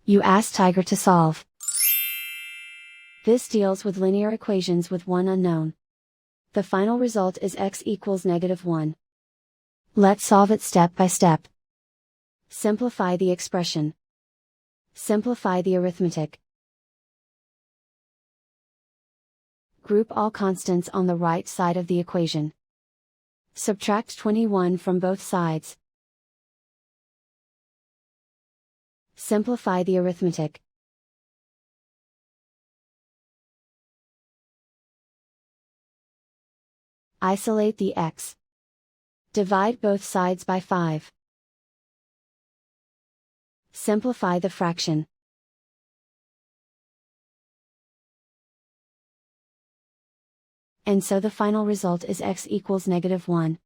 You ask Tiger to solve. This deals with linear equations with one unknown. The final result is x equals -1. Let's solve it step by step. Simplify the expression. Simplify the arithmetic. Group all constants on the right side of the equation. Subtract 21 from both sides. Simplify the arithmetic. Isolate the x. Divide both sides by 5. Simplify the fraction. And so the final result is x equals -1.